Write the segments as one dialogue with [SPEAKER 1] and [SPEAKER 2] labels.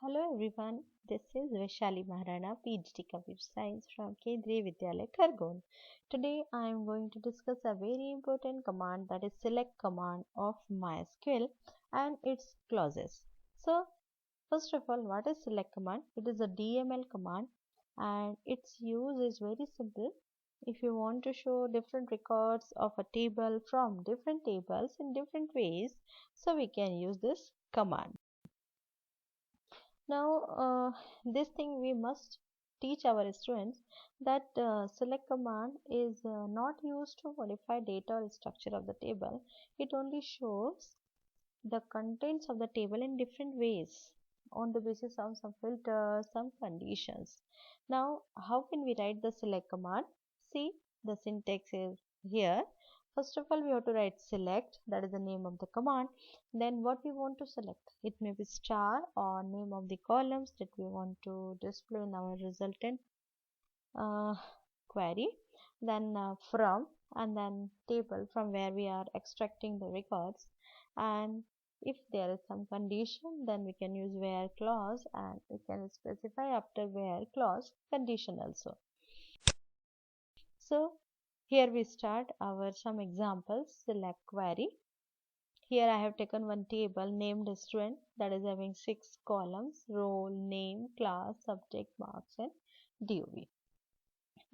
[SPEAKER 1] Hello everyone, this is Vaishali Maharana, PhD Computer Science from Kendriya Vidyalaya, Khargone. Today I am going to discuss a very important command, that is select command of MySQL and its clauses. So first of all, what is select command? It is a DML command and its use is very simple. If you want to show different records of a table from different tables in different ways, so we can use this command. Now, this thing we must teach our students that select command is not used to modify data or structure of the table. It only shows the contents of the table in different ways on the basis of some filters, some conditions. Now, how can we write the select command? See, the syntax is here. First of all, we have to write select, that is the name of the command. Then what we want to select, it may be star or name of the columns that we want to display in our resultant uh, query. Then from, and then table from where we are extracting the records. And if there is some condition, then we can use where clause, and we can specify after where clause condition also. So here we start our some examples. Select query. Here I have taken one table named student, that is having 6 columns: role, name, class, subject, marks and DOB.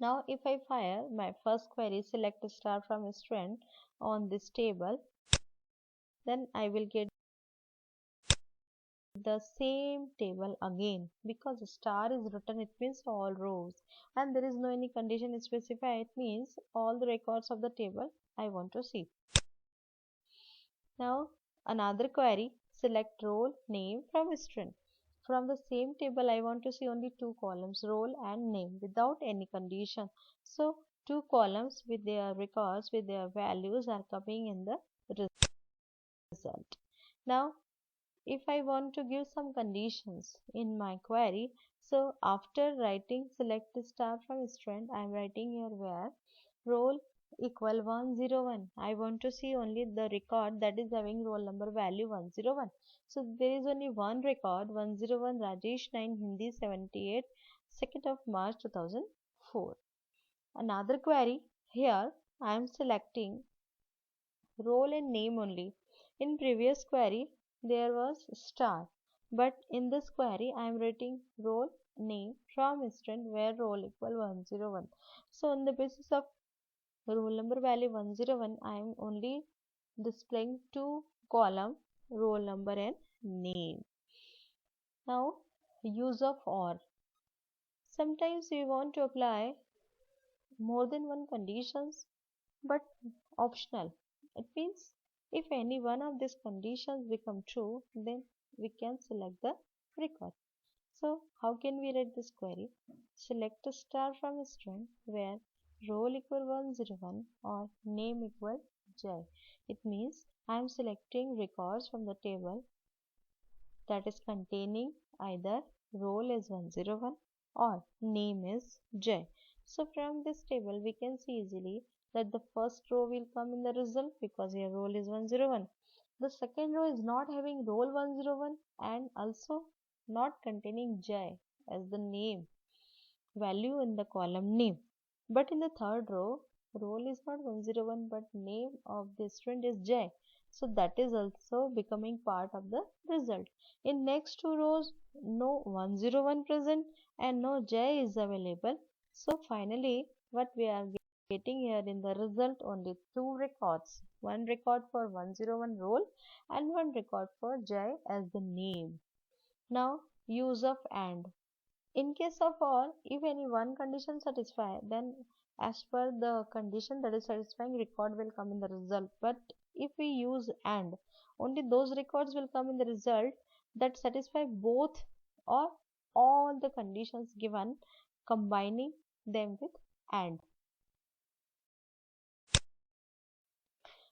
[SPEAKER 1] Now if I fire my first query, select a star from a student on this table, then I will get the same table again, because star is written, it means all rows, and there is no any condition specified, it means all the records of the table I want to see. Now another query, select role, name from student. From the same table I want to see only 2 columns, role and name, without any condition. So 2 columns with their records, with their values are coming in the result. Now if I want to give some conditions in my query, so after writing select star from student, I am writing here where roll equal 101. I want to see only the record that is having roll number value 101. So there is only one record, 101, Rajesh 9, Hindi 78, 2nd of March 2004. Another query, here I am selecting role and name only. In previous query there was star, but in this query I am writing role name from student where roll equal 101. So on the basis of roll number value 101, I am only displaying 2 column, roll number and name. Now use of or. Sometimes we want to apply more than one conditions, but optional. It means if any one of these conditions become true, then we can select the record. So how can we write this query? Select a star from a string where roll equal 101 or name equal j. It means I am selecting records from the table that is containing either roll is 101 or name is j. So from this table we can see easily that the first row will come in the result because here roll is 101. The second row is not having roll 101 and also not containing j as the name value in the column name. But in the third row, roll is not 101 but name of the student is j. So that is also becoming part of the result. In next 2 rows, no 101 present and no j is available. So finally, what we are getting here in the result, only 2 records. One record for 101 roll and one record for j as the name. Now use of AND. In case of or, if any one condition satisfy, then as per the condition that is satisfying, record will come in the result. But if we use and, only those records will come in the result that satisfy both or all the conditions given, combining them with and.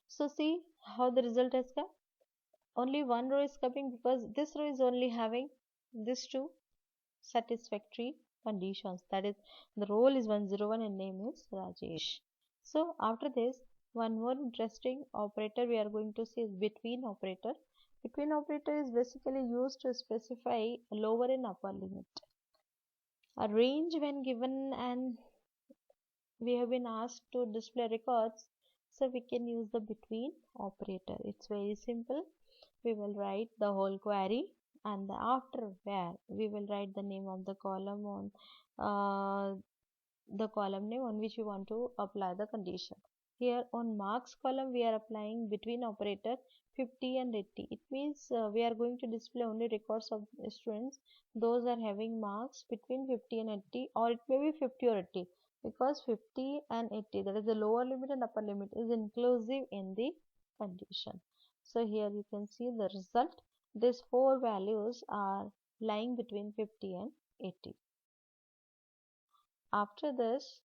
[SPEAKER 1] So see how the result has come. Only one row is coming because this row is only having these two satisfactory conditions, that is the role is 101 and name is Rajesh. So after this, one more interesting operator we are going to see is between operator. Between operator is basically used to specify a lower and upper limit. A range when given and we have been asked to display records, so we can use the between operator. It's very simple. We will write the whole query, and after where we will write the name of the column on the column name on which we want to apply the condition. Here on marks column we are applying between operator 50 and 80. It means we are going to display only records of students those are having marks between 50 and 80, or it may be 50 or 80, because 50 and 80, that is the lower limit and upper limit, is inclusive in the condition. So here you can see the result. These four values are lying between 50 and 80. After this,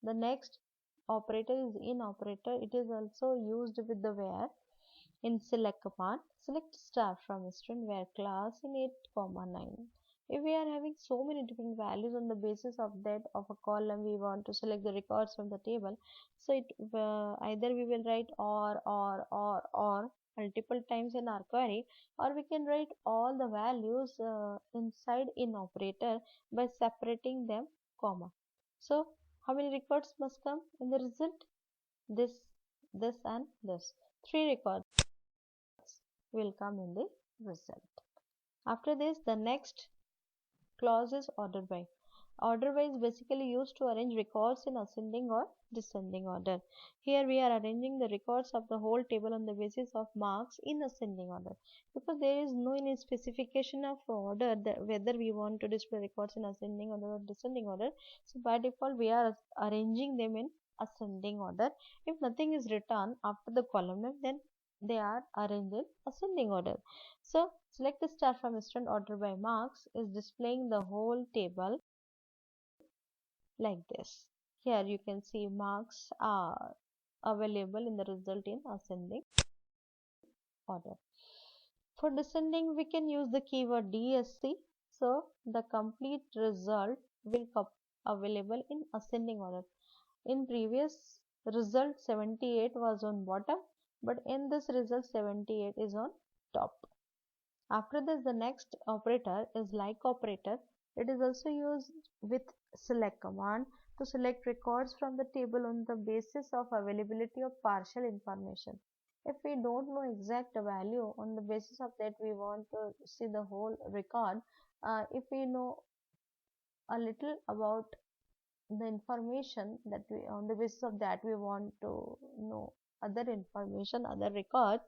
[SPEAKER 1] the next operator is in operator. It is also used with the where. In select command, select star from string where class in 8, 9. If we are having so many different values on the basis of that of a column, we want to select the records from the table. So it either we will write or multiple times in our query, or we can write all the values inside in operator by separating them comma. So how many records must come in the result? This and this. 3 records will come in the result. After this, the next clause is order by. Order by is basically used to arrange records in ascending or descending order. Here we are arranging the records of the whole table on the basis of marks in ascending order, because there is no any specification of order that whether we want to display records in ascending order or descending order. So by default we are arranging them in ascending order. If nothing is written after the column name, then they are arranged in ascending order. So select the star from student order by marks is displaying the whole table like this. Here you can see marks are available in the result in ascending order. For descending, we can use the keyword DSC. So the complete result will come available in ascending order. In previous result 78 was on bottom, but in this result 78 is on top. After this, the next operator is like operator. It is also used with select command to select records from the table on the basis of availability of partial information. If we don't know exact value, on the basis of that we want to see the whole record. If we know a little about the information that we, on the basis of that we want to know other information, other records.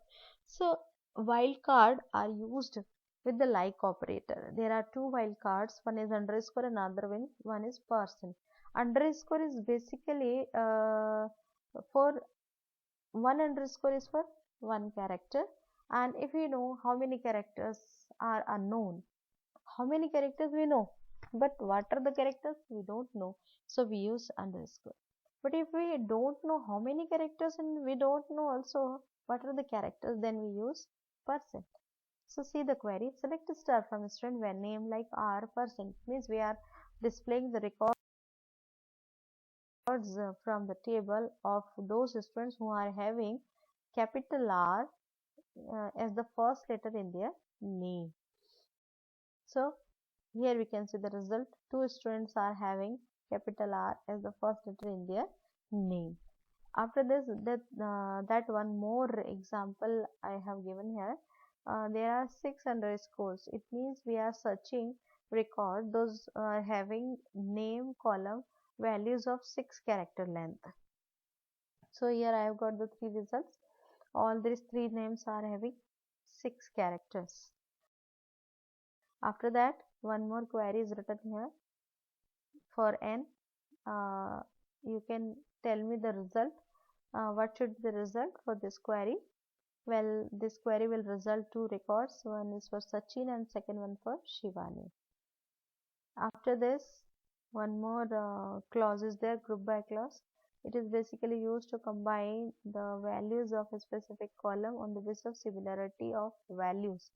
[SPEAKER 1] So wildcard are used with the like operator. There are two wildcards, one is underscore and another one is %. Underscore is basically for one underscore is for one character, and if we know how many characters are unknown, how many characters we know, but what are the characters we don't know, so we use underscore. But if we don't know how many characters and we don't know also what are the characters, then we use %. So see the query, select a star from student where name like r %, means we are displaying the records from the table of those students who are having capital R as the first letter in their name. So here we can see the result. Two students are having capital R as the first letter in their name. After this, that one more example I have given here. There are 6 underscores. It means we are searching record those having name column values of 6 character length. So here I have got the 3 results. All these 3 names are having 6 characters. After that, one more query is written here. For n, you can tell me the result. What should be the result for this query? Well, this query will result 2 records. One is for Sachin and second one for Shivani. After this, one more clause is there, group by clause. It is basically used to combine the values of a specific column on the basis of similarity of values.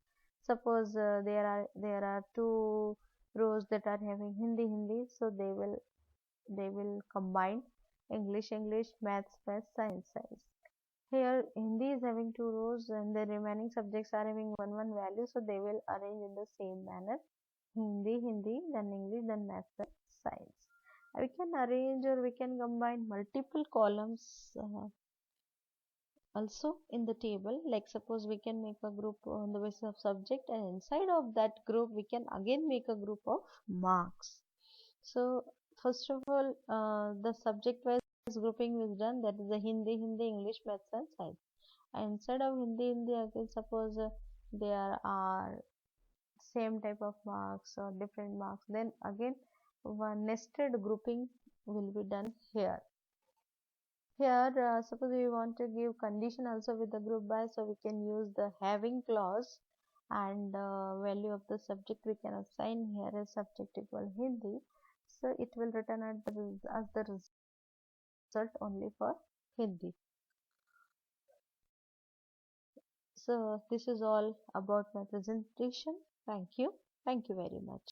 [SPEAKER 1] Suppose there are 2 rows that are having Hindi, so they will combine English, Maths, Science. Here Hindi is having two rows and the remaining subjects are having one value, so they will arrange in the same manner. Hindi, then English, then maths and science. We can arrange or we can combine multiple columns also in the table. Like suppose we can make a group on the basis of subject, and inside of that group we can again make a group of marks. So first of all, the subject wise grouping is done, that is the Hindi, English, maths and science. And instead of Hindi, again suppose there are same type of marks or different marks, then again one nested grouping will be done here. Here, suppose we want to give condition also with the group by, so we can use the having clause, and value of the subject we can assign here as subject equal Hindi. So it will return as the result only for Hindi. So this is all about my presentation. Thank you. Thank you very much.